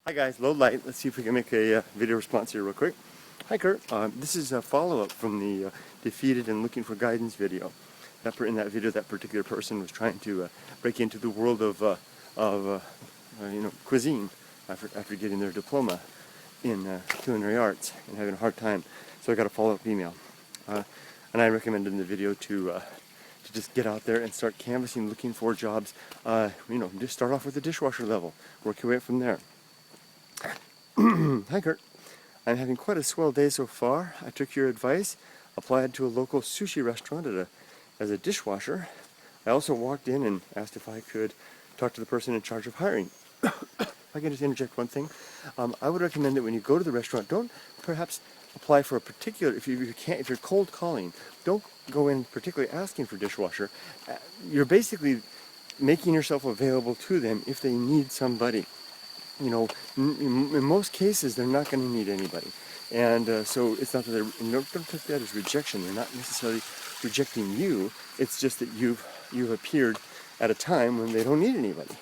Hi guys, low light. Let's see if we can make a video response here real quick. Hi Kurt, this is a follow-up from the Defeated and Looking for Guidance video. In that video, that particular person was trying to break into the world of cuisine after getting their diploma in culinary arts and having a hard time. So I got a follow-up email, and I recommended in the video to just get out there and start canvassing, looking for jobs. Just start off with the dishwasher level, work your way up from there. Hi Kurt, I'm having quite a swell day so far. I took your advice, applied to a local sushi restaurant as a dishwasher. I also walked in and asked if I could talk to the person in charge of hiring. If I can just interject one thing, I would recommend that when you go to the restaurant, don't perhaps apply for a particular, if you're cold calling, don't go in particularly asking for dishwasher. You're basically making yourself available to them if they need somebody. In most cases, they're not going to need anybody. And so it's not that don't take that as rejection. They're not necessarily rejecting you. It's just that you've appeared at a time when they don't need anybody.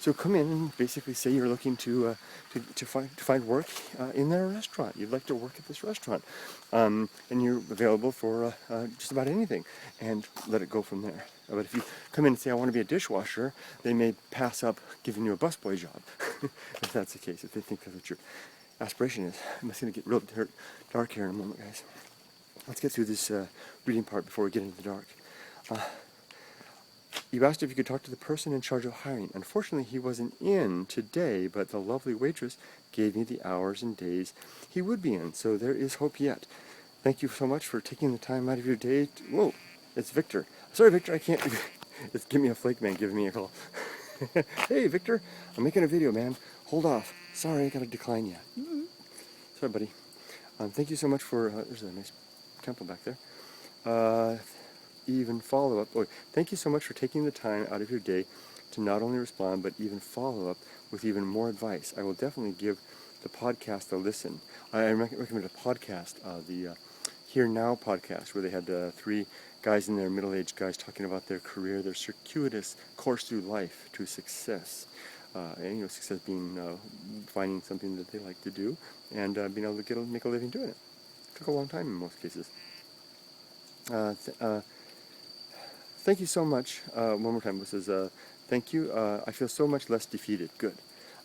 So come in and basically say you're looking to find work in their restaurant. You'd like to work at this restaurant, and you're available for just about anything, and let it go from there. But if you come in and say I want to be a dishwasher, they may pass up giving you a busboy job. If that's the case, if they think that's what your aspiration is. I'm just going to get real dark here in a moment, guys. Let's get through this reading part before we get into the dark. You asked if you could talk to the person in charge of hiring. Unfortunately, he wasn't in today, but the lovely waitress gave me the hours and days he would be in, so there is hope yet. Thank you so much for taking the time out of your day. Whoa, it's Victor. Sorry, Victor, I can't. It's Give Me a Flake Man giving me a call. Hey, Victor, I'm making a video, man. Hold off. Sorry, I gotta decline you. Sorry, buddy. Thank you so much for. There's a nice temple back there. Even follow up. Oh, thank you so much for taking the time out of your day to not only respond but even follow up with even more advice. I will definitely give the podcast a listen. I recommend a podcast, the Here Now podcast, where they had 3 guys in there, middle-aged guys, talking about their career, their circuitous course through life to success. And success being finding something that they like to do and being able to make a living doing it. Took a long time in most cases. Thank you so much. One more time. This is thank you. I feel so much less defeated. Good.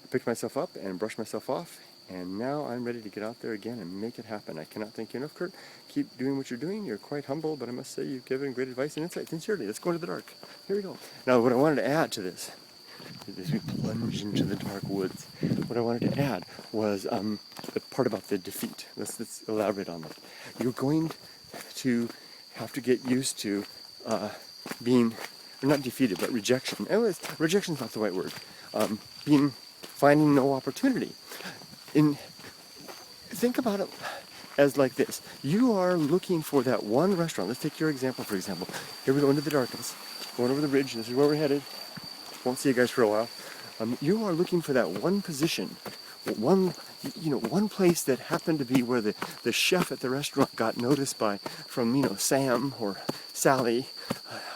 I picked myself up and brushed myself off, and now I'm ready to get out there again and make it happen. I cannot thank you enough, Kurt. Keep doing what you're doing. You're quite humble, but I must say you've given great advice and insight. Sincerely, let's go into the dark. Here we go. Now, what I wanted to add to this, as we plunge into the dark woods, what I wanted to add was the part about the defeat. Let's elaborate on that. You're going to have to get used to being, or not defeated, but rejection. Anyways, rejection's not the right word. Finding no opportunity. Think about it as like this. You are looking for that one restaurant. Let's take your example, for example. Here we go into the darkness, going over the ridge. This is where we're headed. Won't see you guys for a while. You are looking for that one position, one place that happened to be where the chef at the restaurant got noticed from Sam or Sally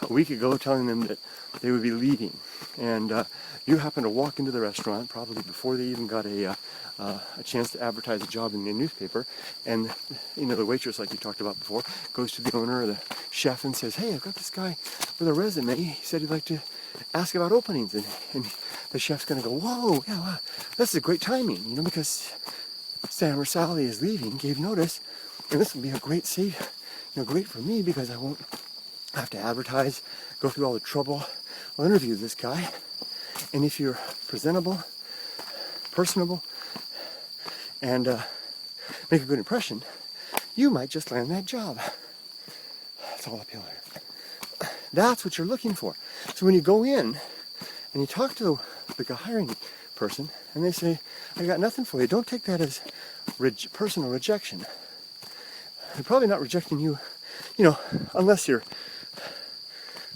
a week ago, telling them that they would be leaving, and you happen to walk into the restaurant probably before they even got a chance to advertise a job in the newspaper, and the waitress, like you talked about before, goes to the owner or the chef and says, "Hey, I've got this guy with a resume. He said he'd like to ask about openings," and the chef's going to go, "Whoa, yeah, wow, that's a great timing, because Sam or Sally is leaving, gave notice, and this will be a great great for me because I won't have to advertise, go through all the trouble. I'll interview this guy, and if you're presentable, personable, and make a good impression, you might just land that job." It's all uphill here. That's what you're looking for. So when you go in and you talk to the hiring person and they say, "I got nothing for you," don't take that as personal rejection. They're probably not rejecting you, unless you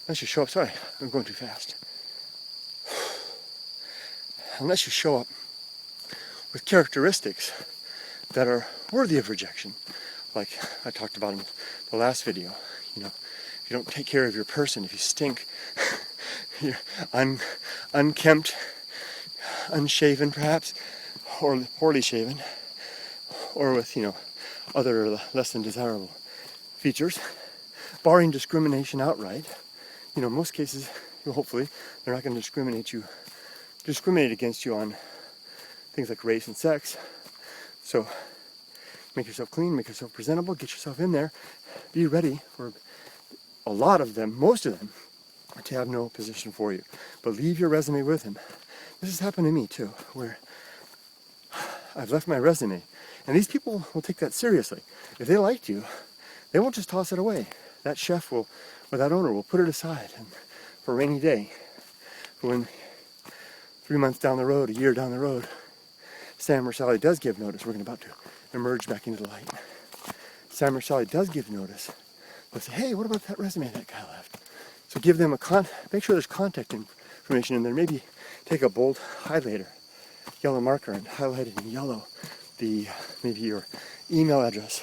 show up. Sorry, I'm going too fast. Unless you show up with characteristics that are worthy of rejection, like I talked about in the last video. If you don't take care of your person, if you stink, you're unkempt, unshaven perhaps, or poorly shaven, or with, other less than desirable features, barring discrimination outright. In most cases, hopefully, they're not going to discriminate against you on things like race and sex. So make yourself clean, make yourself presentable, get yourself in there, be ready for a lot of them, most of them, to have no position for you. But leave your resume with him. This has happened to me too, where I've left my resume, and these people will take that seriously. If they liked you, they won't just toss it away. That chef or that owner will put it aside for a rainy day. For when 3 months down the road, a year down the road, Sam or Sally does give notice. We're about to emerge back into the light. Sam or Sally does give notice. They'll say, hey, what about that resume that guy left? So give them make sure there's contact information in there. Maybe take a bold highlighter, yellow marker, and highlight it in yellow. Maybe your email address.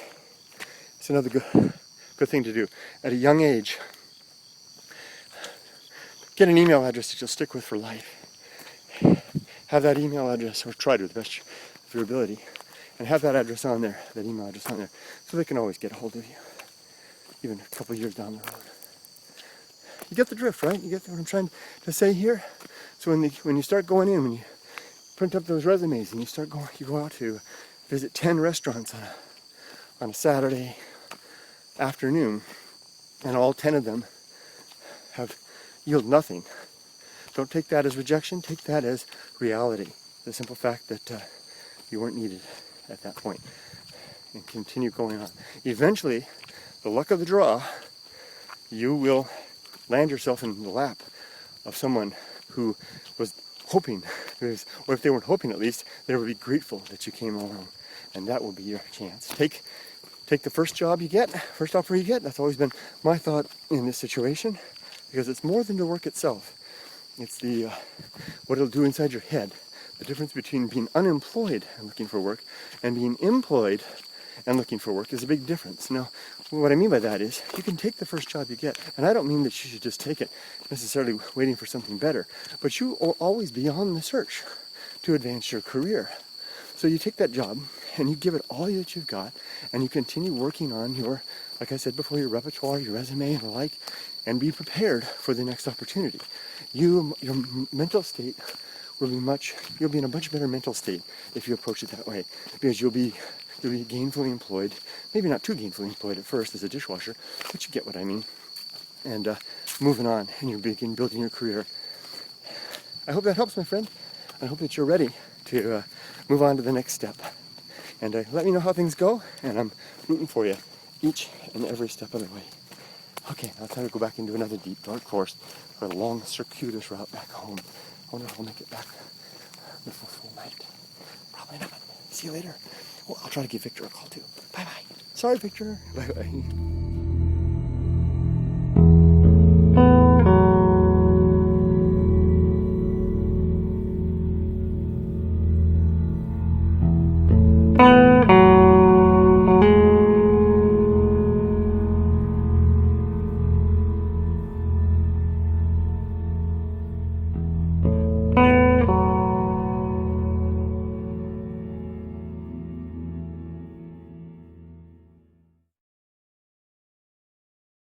It's another good thing to do. At a young age, get an email address that you'll stick with for life. Have that email address, or try to the best of your ability, and have that address on there, that email address on there, so they can always get a hold of you, even a couple years down the road. You get the drift, right? You get what I'm trying to say here? So when you start going in, when you print up those resumes and you go out to visit 10 restaurants on a Saturday afternoon, and all 10 of them yield nothing. Don't take that as rejection, take that as reality. The simple fact that you weren't needed at that point. And continue going on. Eventually, the luck of the draw, you will land yourself in the lap of someone who was hoping, or if they weren't hoping at least, they would be grateful that you came along. And that will be your chance. Take the first job you get, first offer you get. That's always been my thought in this situation, because it's more than the work itself. It's what it'll do inside your head. The difference between being unemployed and looking for work and being employed and looking for work is a big difference. Now, what I mean by that is you can take the first job you get, and I don't mean that you should just take it necessarily waiting for something better, but you will always be on the search to advance your career. So you take that job and you give it all that you've got, and you continue working on your, like I said before, your repertoire, your resume, and the like, and be prepared for the next opportunity. Your mental state will be you'll be in a much better mental state if you approach it that way, because you'll be gainfully employed, maybe not too gainfully employed at first as a dishwasher, but you get what I mean, and moving on, and you begin building your career. I hope that helps, my friend. I hope that you're ready to move on to the next step, and let me know how things go, and I'm rooting for you each and every step of the way. Okay, now it's time to go back into another deep, dark forest for a long, circuitous route back home. I wonder if I'll make it back before full night. Probably not. See you later. Well, I'll try to give Victor a call too. Bye-bye. Sorry, Victor. Bye-bye.